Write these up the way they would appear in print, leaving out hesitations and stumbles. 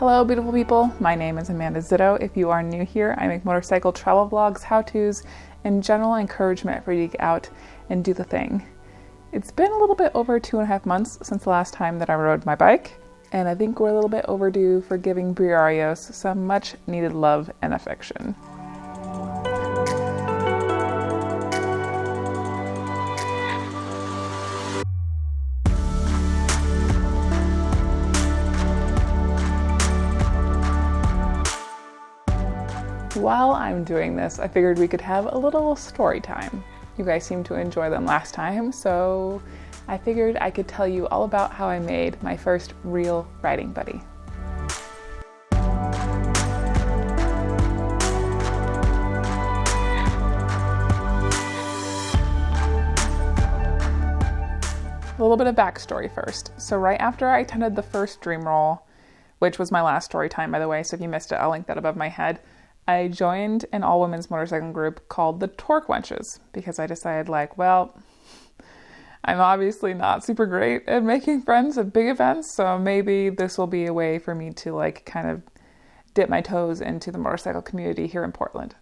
Hello beautiful people, my name is Amanda Zitto. If you are new here, I make motorcycle travel vlogs, how-tos, and general encouragement for you to get out and do the thing. It's been a little bit over 2.5 months since the last time that I rode my bike, and I think we're a little bit overdue for giving Briarios some much needed love and affection. While I'm doing this, I figured we could have a little story time. You guys seemed to enjoy them last time, so I figured I could tell you all about how I made my first real riding buddy. A little bit of backstory first. So right after I attended the first Dream Roll, which was my last story time by the way, so if you missed it, I'll link that above my head. I joined an all-women's motorcycling group called the Torque Wenches because I decided well, I'm obviously not super great at making friends at big events, so maybe this will be a way for me to kind of dip my toes into the motorcycle community here in Portland.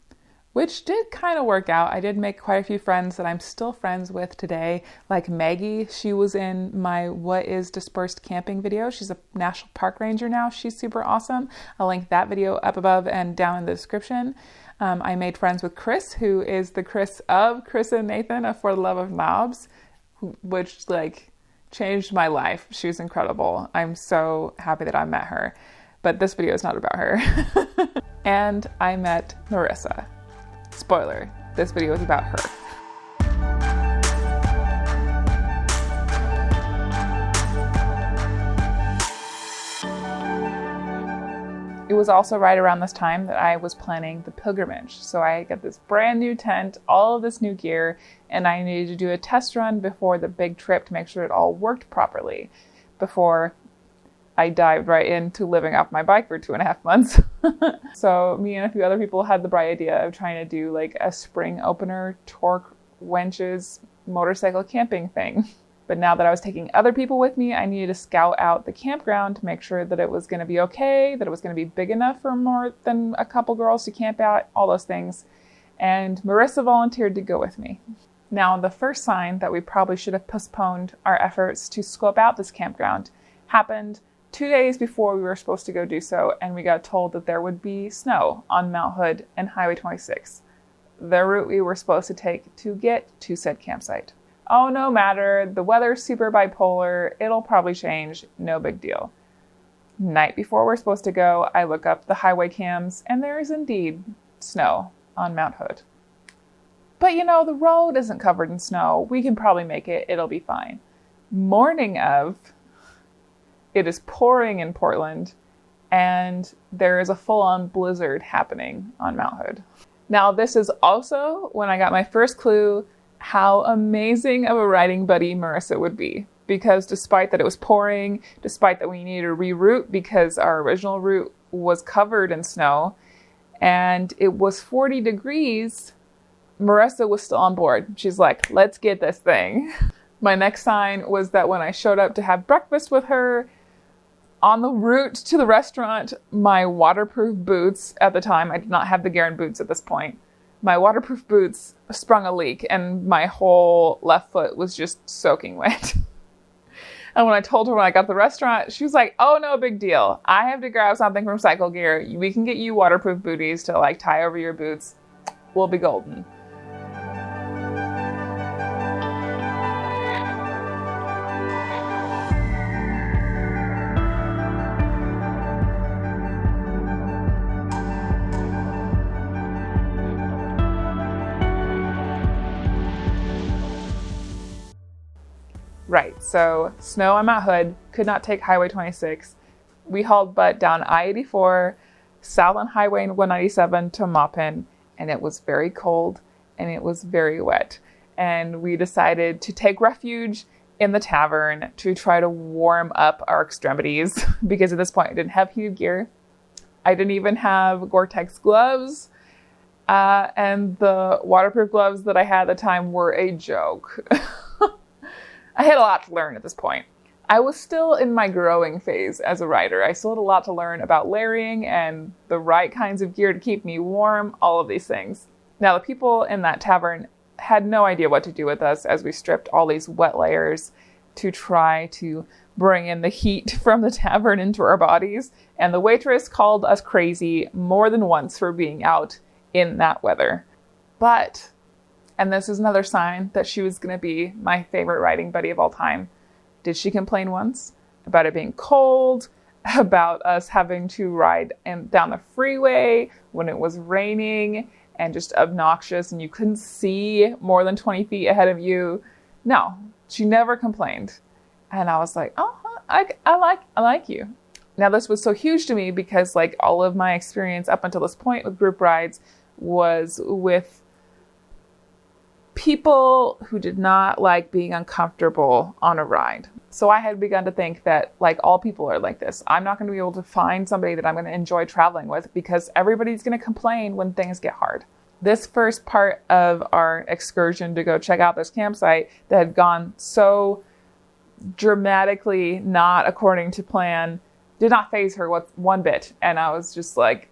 Which did kind of work out. I did make quite a few friends that I'm still friends with today, like Maggie. She was in my What is Dispersed Camping video. She's a national park ranger now. She's super awesome. I'll link that video up above and down in the description. I made friends with Chris, who is the Chris of Chris and Nathan of For the Love of Knobs, which changed my life. She was incredible. I'm so happy that I met her. But this video is not about her. And I met Marissa. Spoiler, this video is about her. It was also right around this time that I was planning the pilgrimage. So I got this brand new tent, all of this new gear, and I needed to do a test run before the big trip to make sure it all worked properly before I dived right into living off my bike for 2.5 months. So me and a few other people had the bright idea of trying to do a spring opener Torque Wenches motorcycle camping thing. But now that I was taking other people with me, I needed to scout out the campground to make sure that it was going to be okay, that it was going to be big enough for more than a couple girls to camp out, all those things. And Marissa volunteered to go with me. Now, the first sign that we probably should have postponed our efforts to scope out this campground happened 2 days before we were supposed to go do so, and we got told that there would be snow on Mount Hood and Highway 26, the route we were supposed to take to get to said campsite. Oh, no matter, the weather's super bipolar, it'll probably change, no big deal. Night before we're supposed to go, I look up the highway cams, and there is indeed snow on Mount Hood. But the road isn't covered in snow. We can probably make it, it'll be fine. Morning of, it is pouring in Portland, and there is a full-on blizzard happening on Mount Hood. Now, this is also when I got my first clue how amazing of a riding buddy Marissa would be. Because despite that it was pouring, despite that we needed to reroute because our original route was covered in snow, and it was 40 degrees, Marissa was still on board. She's like, let's get this thing. My next sign was that when I showed up to have breakfast with her, on the route to the restaurant, my waterproof boots, at the time, I did not have the Garen boots at this point, my waterproof boots sprung a leak and my whole left foot was just soaking wet. And when I told her when I got to the restaurant, she was like, oh, no big deal. I have to grab something from Cycle Gear. We can get you waterproof booties to tie over your boots. We'll be golden. Right, so snow on Mount Hood, could not take Highway 26. We hauled butt down I-84, south on Highway 197 to Maupin, and it was very cold and it was very wet. And we decided to take refuge in the tavern to try to warm up our extremities because at this point I didn't have heated gear. I didn't even have Gore-Tex gloves. And the waterproof gloves that I had at the time were a joke. I had a lot to learn at this point. I was still in my growing phase as a rider. I still had a lot to learn about layering and the right kinds of gear to keep me warm, all of these things. Now, the people in that tavern had no idea what to do with us as we stripped all these wet layers to try to bring in the heat from the tavern into our bodies. And the waitress called us crazy more than once for being out in that weather. But, and this is another sign that she was going to be my favorite riding buddy of all time, did she complain once about it being cold, about us having to ride down the freeway when it was raining and just obnoxious and you couldn't see more than 20 feet ahead of you? No, she never complained. And I was like, oh, I like you. Now, this was so huge to me because like all of my experience up until this point with group rides was with people who did not like being uncomfortable on a ride. So I had begun to think that like all people are like this. I'm not going to be able to find somebody that I'm going to enjoy traveling with because everybody's going to complain when things get hard. This first part of our excursion to go check out this campsite that had gone so dramatically not according to plan did not faze her one bit. And I was just like,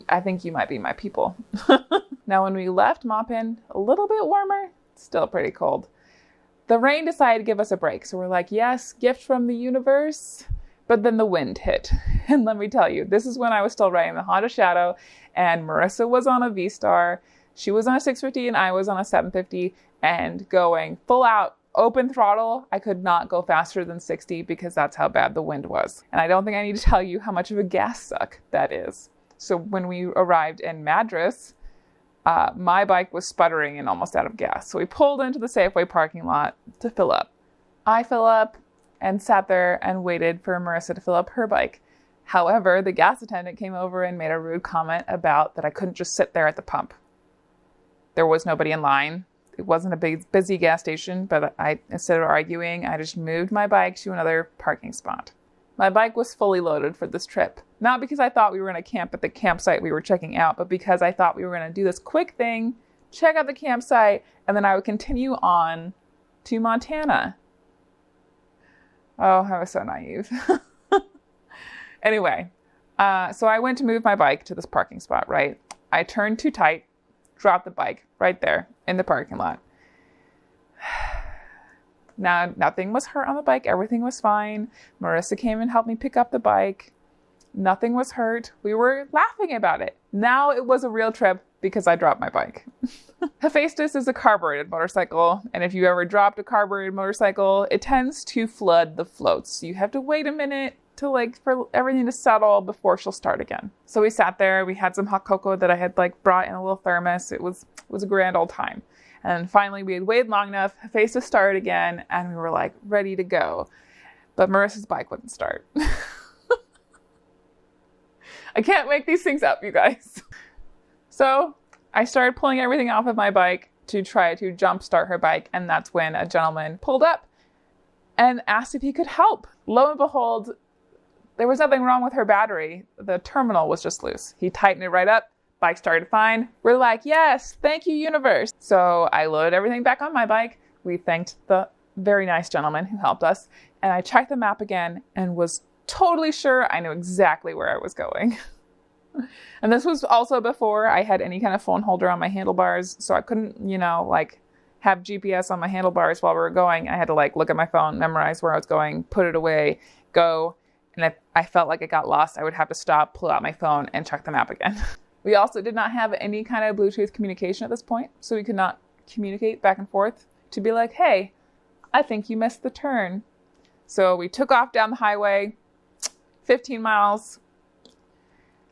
I think you might be my people. Now, when we left Maupin, a little bit warmer, still pretty cold. The rain decided to give us a break. So we're like, yes, gift from the universe. But then the wind hit. And let me tell you, this is when I was still riding the Honda Shadow and Marissa was on a V-Star. She was on a 650 and I was on a 750 and going full out open throttle. I could not go faster than 60 because that's how bad the wind was. And I don't think I need to tell you how much of a gas suck that is. So when we arrived in Madras, my bike was sputtering and almost out of gas. So we pulled into the Safeway parking lot to fill up. I fill up and sat there and waited for Marissa to fill up her bike. However, the gas attendant came over and made a rude comment about that I couldn't just sit there at the pump. There was nobody in line. It wasn't a big, busy gas station, but instead of arguing, I just moved my bike to another parking spot. My bike was fully loaded for this trip. Not because I thought we were going to camp at the campsite we were checking out, but because I thought we were going to do this quick thing, check out the campsite, and then I would continue on to Montana. Oh, I was so naive. Anyway, so I went to move my bike to this parking spot, right? I turned too tight, dropped the bike right there in the parking lot. Now, nothing was hurt on the bike. Everything was fine. Marissa came and helped me pick up the bike. Nothing was hurt. We were laughing about it. Now it was a real trip because I dropped my bike. Hephaestus is a carbureted motorcycle, and if you ever dropped a carbureted motorcycle, it tends to flood the floats. You have to wait a minute for everything to settle before she'll start again. So we sat there. We had some hot cocoa that I had brought in a little thermos. It was a grand old time. And finally, we had waited long enough. Hephaestus started again, and we were ready to go. But Marissa's bike wouldn't start. I can't make these things up, you guys. So I started pulling everything off of my bike to try to jump start her bike. And that's when a gentleman pulled up and asked if he could help. Lo and behold, there was nothing wrong with her battery. The terminal was just loose. He tightened it right up. Bike started fine. We're like, yes, thank you, universe. So I loaded everything back on my bike. We thanked the very nice gentleman who helped us. And I checked the map again and was totally sure I knew exactly where I was going. And this was also before I had any kind of phone holder on my handlebars. So I couldn't, have GPS on my handlebars while we were going. I had to look at my phone, memorize where I was going, put it away, go. And if I felt like it got lost, I would have to stop, pull out my phone, and check the map again. We also did not have any kind of Bluetooth communication at this point. So we could not communicate back and forth to be like, hey, I think you missed the turn. So we took off down the highway, 15 miles.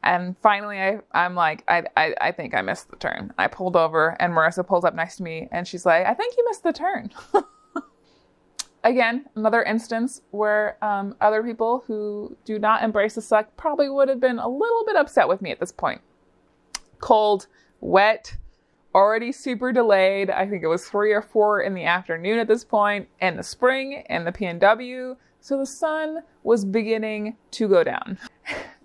And finally, I'm like, I think I missed the turn. I pulled over and Marissa pulls up next to me and she's like, I think you missed the turn. Again, another instance where other people who do not embrace the suck probably would have been a little bit upset with me at this point. Cold, wet, already super delayed. I think it was 3 or 4 in the afternoon at this point, in the spring, in the PNW. So the sun was beginning to go down.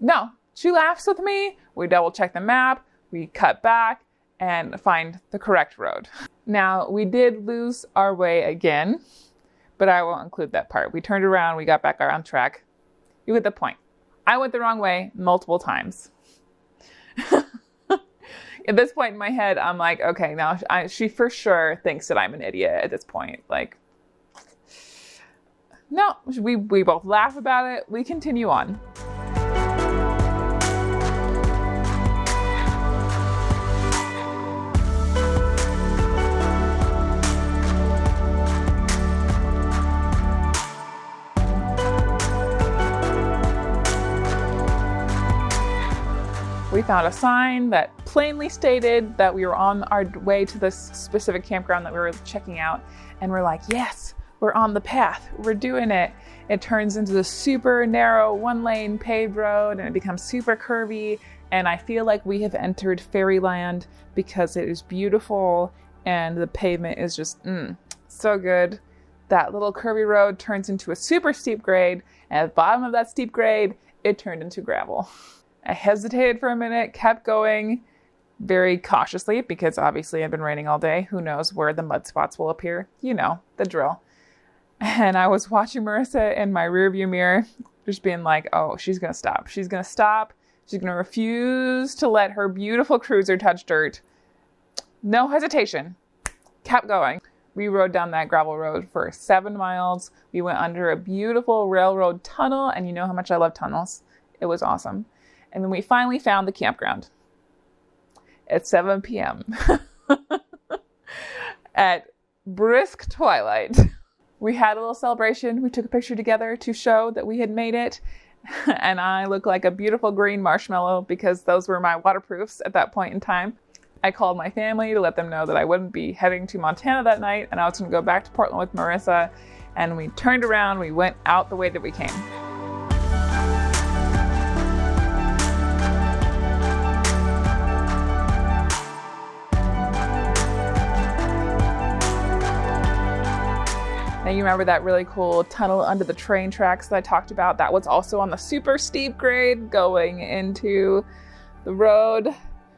No, she laughs with me. We double check the map. We cut back and find the correct road. Now, we did lose our way again, but I won't include that part. We turned around, we got back on track. You get the point. I went the wrong way multiple times. At this point in my head, I'm like, okay, now she for sure thinks that I'm an idiot at this point. Like, no, we both laugh about it. We continue on. We found a sign that plainly stated that we were on our way to this specific campground that we were checking out. And we're like, yes, we're on the path. We're doing it. It turns into the super narrow 1-lane paved road and it becomes super curvy. And I feel like we have entered fairyland because it is beautiful and the pavement is just so good. That little curvy road turns into a super steep grade. And at the bottom of that steep grade, it turned into gravel. I hesitated for a minute, kept going very cautiously because obviously it's been raining all day. Who knows where the mud spots will appear? You know, the drill. And I was watching Marissa in my rearview mirror, just being like, oh, she's going to stop. She's going to stop. She's going to refuse to let her beautiful cruiser touch dirt. No hesitation. Kept going. We rode down that gravel road for 7 miles. We went under a beautiful railroad tunnel. And you know how much I love tunnels. It was awesome. And then we finally found the campground at 7 p.m. at brisk twilight. We had a little celebration. We took a picture together to show that we had made it. And I look like a beautiful green marshmallow because those were my waterproofs at that point in time. I called my family to let them know that I wouldn't be heading to Montana that night and I was going to go back to Portland with Marissa. And we turned around. We went out the way that we came. Now you remember that really cool tunnel under the train tracks that I talked about? That was also on the super steep grade going into the road.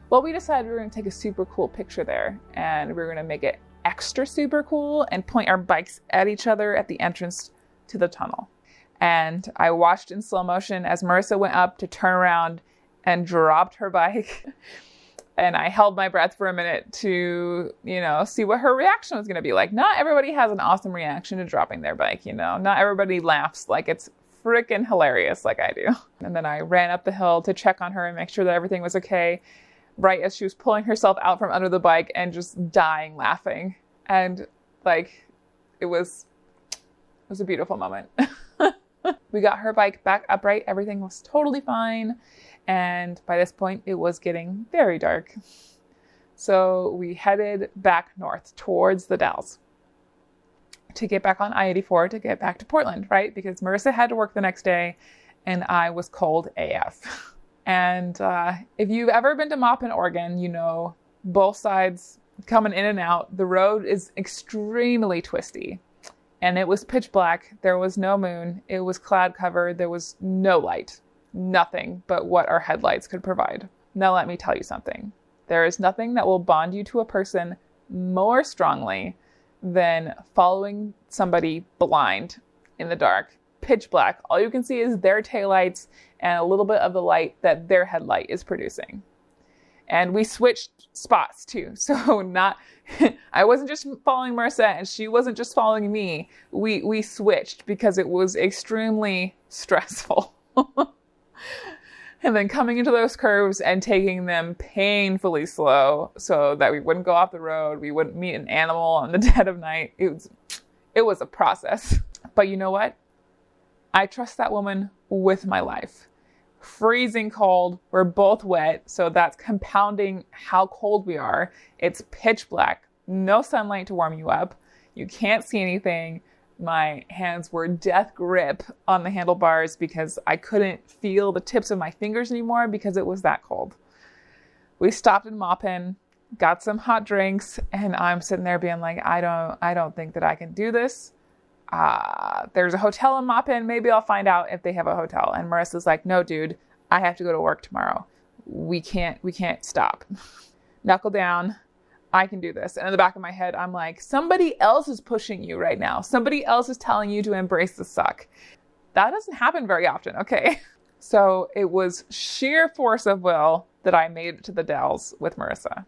Well, we decided we were going to take a super cool picture there and we were going to make it extra super cool and point our bikes at each other at the entrance to the tunnel. And I watched in slow motion as Marissa went up to turn around and dropped her bike. And I held my breath for a minute to, see what her reaction was going to be like. Not everybody has an awesome reaction to dropping their bike, Not everybody laughs like it's freaking hilarious like I do. And then I ran up the hill to check on her and make sure that everything was okay, right as she was pulling herself out from under the bike and just dying laughing. And it was a beautiful moment. We got her bike back upright. Everything was totally fine. And by this point, it was getting very dark. So we headed back north towards the Dalles to get back on I-84 to get back to Portland, right? Because Marissa had to work the next day and I was cold AF. And if you've ever been to Maupin, Oregon, both sides coming in and out, the road is extremely twisty. And it was pitch black. There was no moon. It was cloud covered. There was no light. Nothing but what our headlights could provide. Now let me tell you something. There is nothing that will bond you to a person more strongly than following somebody blind in the dark, pitch black. All you can see is their taillights and a little bit of the light that their headlight is producing. And we switched spots too. So I wasn't just following Marissa and she wasn't just following me. We switched because it was extremely stressful. And then coming into those curves and taking them painfully slow so that we wouldn't go off the road, we wouldn't meet an animal in the dead of night. It was a process. But you know what? I trust that woman with my life. Freezing cold. We're both wet, so that's compounding how cold we are. It's pitch black. No sunlight to warm you up. You can't see anything. My hands were death grip on the handlebars because I couldn't feel the tips of my fingers anymore because it was that cold. We stopped in Maupin, got some hot drinks, and I'm sitting there being like, I don't think that I can do this. There's a hotel in Maupin. Maybe I'll find out if they have a hotel. And Marissa's like, no, dude, I have to go to work tomorrow. We can't stop. Knuckle down. I can do this. And in the back of my head, I'm like, somebody else is pushing you right now. Somebody else is telling you to embrace the suck. That doesn't happen very often, okay? So it was sheer force of will that I made it to the Dells with Marissa.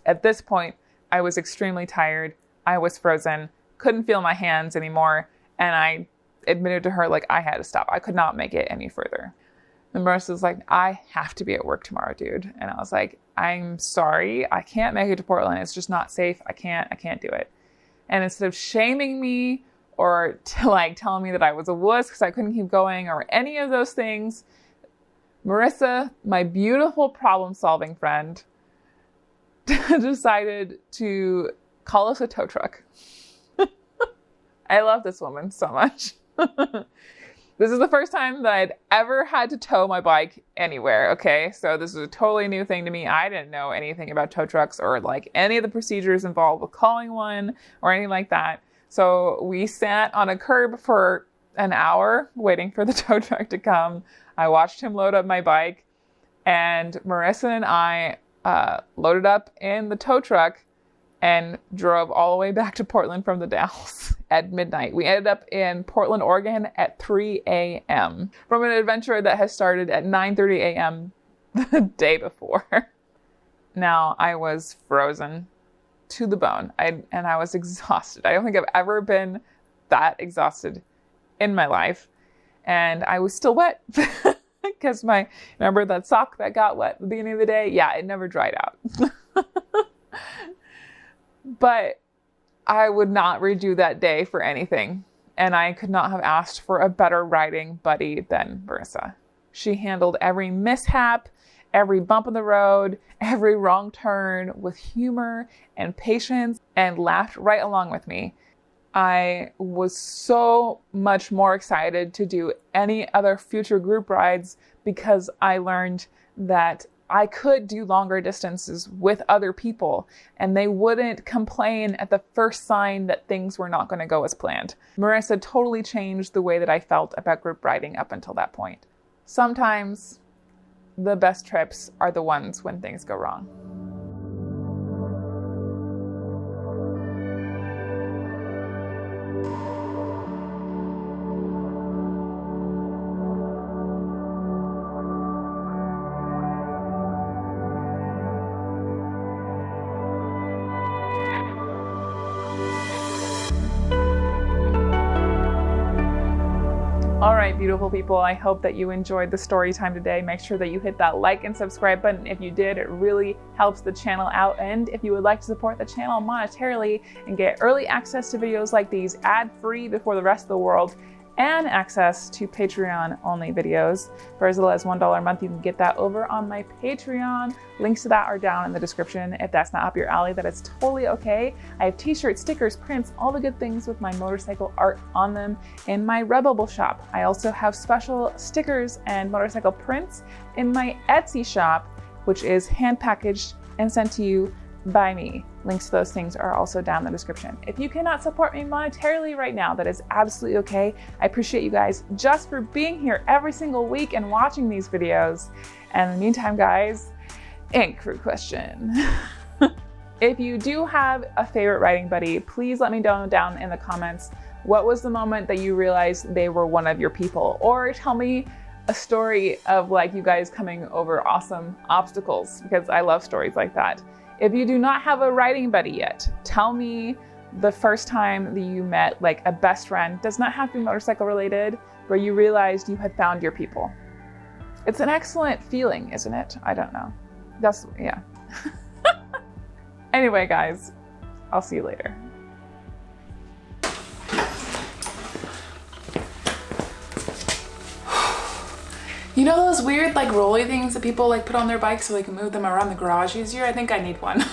At this point, I was extremely tired. I was frozen, couldn't feel my hands anymore. And I admitted to her, like, I had to stop. I could not make it any further. And Marissa's like, I have to be at work tomorrow, dude. And I was like, I'm sorry. I can't make it to Portland. It's just not safe. I can't do it. And instead of shaming me or telling me that I was a wuss because I couldn't keep going or any of those things, Marissa, my beautiful problem-solving friend, decided to call us a tow truck. I love this woman so much. This is the first time that I'd ever had to tow my bike anywhere, okay? So this is a totally new thing to me. I didn't know anything about tow trucks or like any of the procedures involved with calling one or anything like that. So we sat on a curb for an hour waiting for the tow truck to come. I watched him load up my bike, and Marissa and I loaded up in the tow truck and drove all the way back to Portland from the Dalles at midnight. We ended up in Portland, Oregon at 3 a.m. from an adventure that has started at 9:30 a.m. the day before. Now, I was frozen to the bone, and I was exhausted. I don't think I've ever been that exhausted in my life. And I was still wet because remember that sock that got wet at the beginning of the day? Yeah, it never dried out. But I would not redo that day for anything. And I could not have asked for a better riding buddy than Marissa. She handled every mishap, every bump in the road, every wrong turn with humor and patience, and laughed right along with me. I was so much more excited to do any other future group rides because I learned that I could do longer distances with other people and they wouldn't complain at the first sign that things were not going to go as planned. Marissa totally changed the way that I felt about group riding up until that point. Sometimes the best trips are the ones when things go wrong. All right, beautiful people, I hope that you enjoyed the story time today. Make sure that you hit that like and subscribe button. If you did, it really helps the channel out. And if you would like to support the channel monetarily and get early access to videos like these ad-free before the rest of the world, and access to Patreon-only videos for as little as $1 a month, you can get that over on my Patreon. Links to that are down in the description. If that's not up your alley, that is totally okay. I have t-shirts, stickers, prints, all the good things with my motorcycle art on them in my Redbubble shop. I also have special stickers and motorcycle prints in my Etsy shop, which is hand packaged and sent to you by me. Links to those things are also down in the description. If you cannot support me monetarily right now, that is absolutely okay. I appreciate you guys just for being here every single week and watching these videos. And in the meantime, guys, anchor question. If you do have a favorite riding buddy, please let me know down in the comments. What was the moment that you realized they were one of your people? Or tell me a story of like you guys coming over awesome obstacles, because I love stories like that. If you do not have a riding buddy yet, tell me the first time that you met like a best friend, does not have to be motorcycle related, where you realized you had found your people. It's an excellent feeling, isn't it? I don't know. Yeah. Anyway, guys, I'll see you later. You know those weird like rolly things that people like put on their bikes so they can move them around the garage easier? I think I need one.